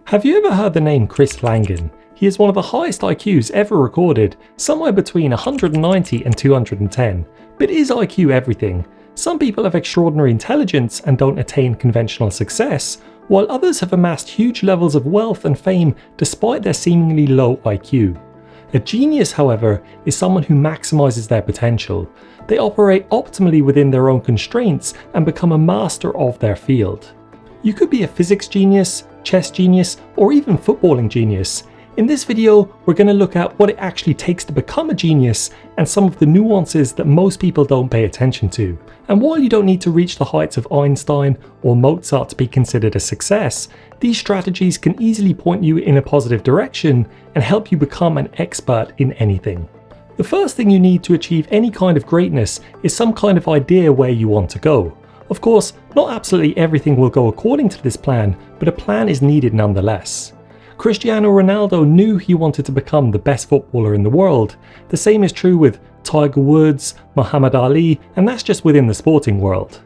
Have you ever heard the name Chris Langan? He is one of the highest IQs ever recorded, somewhere between 190 and 210. But is IQ everything? Some people have extraordinary intelligence and don't attain conventional success, while others have amassed huge levels of wealth and fame despite their seemingly low IQ. A genius, however, is someone who maximizes their potential. They operate optimally within their own constraints and become a master of their field. You could be a physics genius, chess genius, or even footballing genius. In this video, we're going to look at what it actually takes to become a genius and some of the nuances that most people don't pay attention to. And while you don't need to reach the heights of Einstein or Mozart to be considered a success, these strategies can easily point you in a positive direction and help you become an expert in anything. The first thing you need to achieve any kind of greatness is some kind of idea where you want to go. Of course, not absolutely everything will go according to this plan, but a plan is needed nonetheless. Cristiano Ronaldo knew he wanted to become the best footballer in the world. The same is true with Tiger Woods, Muhammad Ali, and that's just within the sporting world.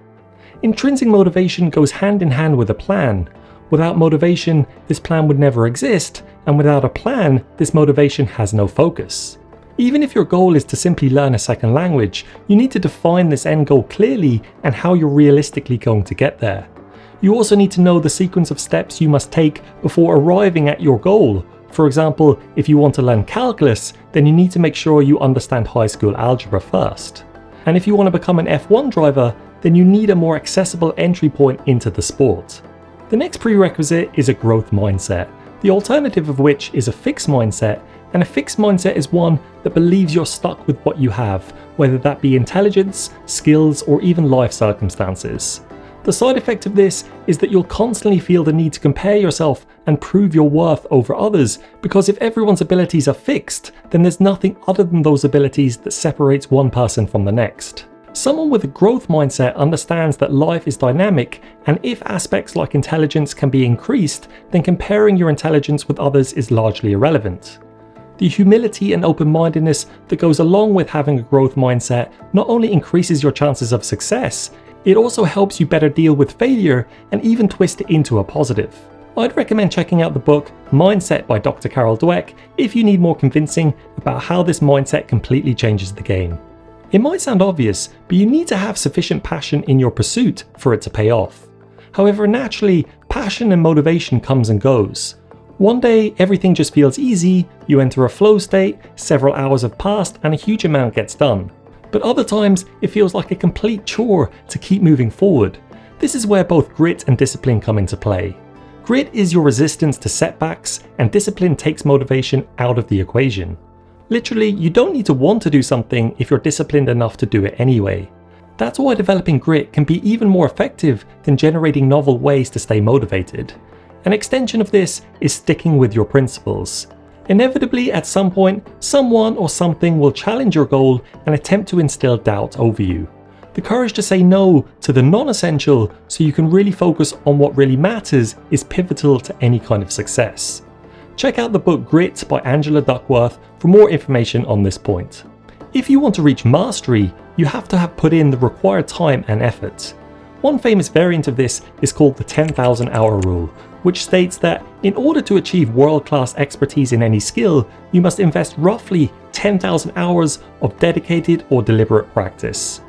Intrinsic motivation goes hand in hand with a plan. Without motivation, this plan would never exist, and without a plan, this motivation has no focus. Even if your goal is to simply learn a second language, you need to define this end goal clearly and how you're realistically going to get there. You also need to know the sequence of steps you must take before arriving at your goal. For example, if you want to learn calculus, then you need to make sure you understand high school algebra first. And if you want to become an F1 driver, then you need a more accessible entry point into the sport. The next prerequisite is a growth mindset, the alternative of which is a fixed mindset, and a fixed mindset is one that believes you're stuck with what you have, whether that be intelligence, skills, or even life circumstances. The side effect of this is that you'll constantly feel the need to compare yourself and prove your worth over others, because if everyone's abilities are fixed, then there's nothing other than those abilities that separates one person from the next. Someone with a growth mindset understands that life is dynamic, and if aspects like intelligence can be increased, then comparing your intelligence with others is largely irrelevant. The humility and open-mindedness that goes along with having a growth mindset not only increases your chances of success, it also helps you better deal with failure and even twist it into a positive. I'd recommend checking out the book Mindset by Dr. Carol Dweck if you need more convincing about how this mindset completely changes the game. It might sound obvious, but you need to have sufficient passion in your pursuit for it to pay off. However, naturally, passion and motivation comes and goes. One day, everything just feels easy, you enter a flow state, several hours have passed, and a huge amount gets done. But other times, it feels like a complete chore to keep moving forward. This is where both grit and discipline come into play. Grit is your resistance to setbacks, and discipline takes motivation out of the equation. Literally, you don't need to want to do something if you're disciplined enough to do it anyway. That's why developing grit can be even more effective than generating novel ways to stay motivated. An extension of this is sticking with your principles. Inevitably, at some point, someone or something will challenge your goal and attempt to instill doubt over you. The courage to say no to the non-essential so you can really focus on what really matters is pivotal to any kind of success. Check out the book Grit by Angela Duckworth for more information on this point. If you want to reach mastery, you have to have put in the required time and effort. One famous variant of this is called the 10,000 hour rule, which states that in order to achieve world-class expertise in any skill, you must invest roughly 10,000 hours of dedicated or deliberate practice.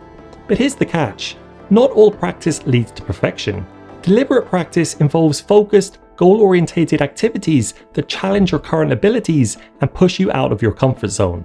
But here's the catch: not all practice leads to perfection. Deliberate practice involves focused, goal-orientated activities that challenge your current abilities and push you out of your comfort zone.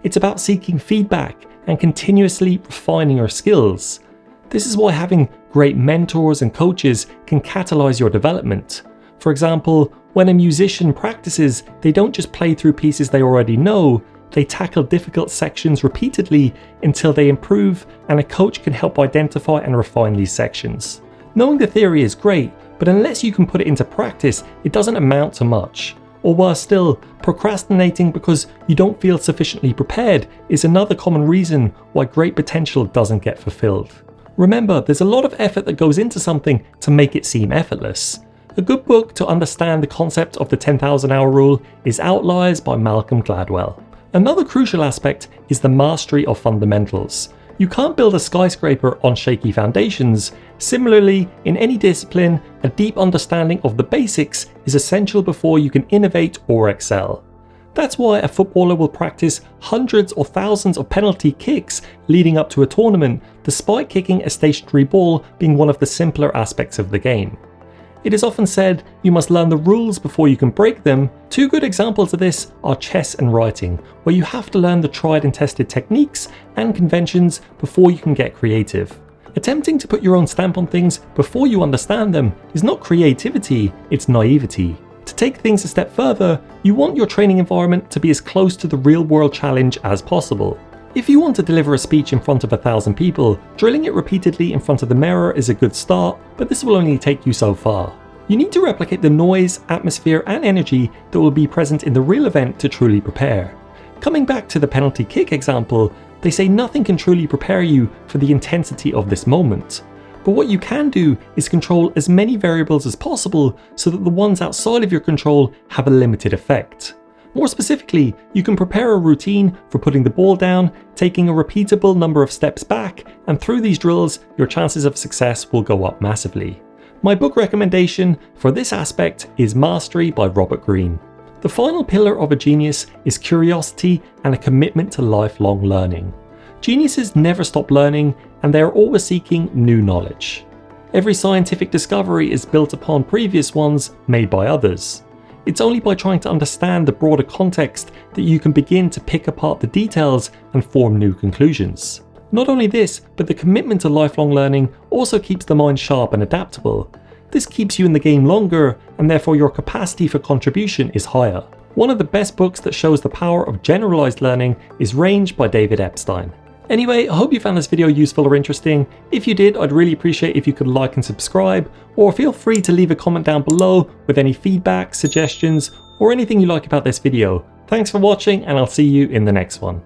It's about seeking feedback and continuously refining your skills. This is why having great mentors and coaches can catalyze your development. For example, when a musician practices, they don't just play through pieces they already know, they tackle difficult sections repeatedly until they improve, and a coach can help identify and refine these sections. Knowing the theory is great, but unless you can put it into practice, it doesn't amount to much. Or worse still, procrastinating because you don't feel sufficiently prepared is another common reason why great potential doesn't get fulfilled. Remember, there's a lot of effort that goes into something to make it seem effortless. A good book to understand the concept of the 10,000 hour rule is Outliers by Malcolm Gladwell. Another crucial aspect is the mastery of fundamentals. You can't build a skyscraper on shaky foundations. Similarly, in any discipline, a deep understanding of the basics is essential before you can innovate or excel. That's why a footballer will practice hundreds or thousands of penalty kicks leading up to a tournament, despite kicking a stationary ball being one of the simpler aspects of the game. It is often said you must learn the rules before you can break them. Two good examples of this are chess and writing, where you have to learn the tried and tested techniques and conventions before you can get creative. Attempting to put your own stamp on things before you understand them is not creativity, it's naivety. To take things a step further, you want your training environment to be as close to the real-world challenge as possible. If you want to deliver a speech in front of 1,000 people, drilling it repeatedly in front of the mirror is a good start, but this will only take you so far. You need to replicate the noise, atmosphere, and energy that will be present in the real event to truly prepare. Coming back to the penalty kick example, they say nothing can truly prepare you for the intensity of this moment. But what you can do is control as many variables as possible so that the ones outside of your control have a limited effect. More specifically, you can prepare a routine for putting the ball down, taking a repeatable number of steps back, and through these drills, your chances of success will go up massively. My book recommendation for this aspect is Mastery by Robert Greene. The final pillar of a genius is curiosity and a commitment to lifelong learning. Geniuses never stop learning, and they are always seeking new knowledge. Every scientific discovery is built upon previous ones made by others. It's only by trying to understand the broader context that you can begin to pick apart the details and form new conclusions. Not only this, but the commitment to lifelong learning also keeps the mind sharp and adaptable. This keeps you in the game longer, and therefore your capacity for contribution is higher. One of the best books that shows the power of generalized learning is Range by David Epstein. Anyway, I hope you found this video useful or interesting. If you did, I'd really appreciate if you could like and subscribe, or feel free to leave a comment down below with any feedback, suggestions, or anything you like about this video. Thanks for watching, and I'll see you in the next one.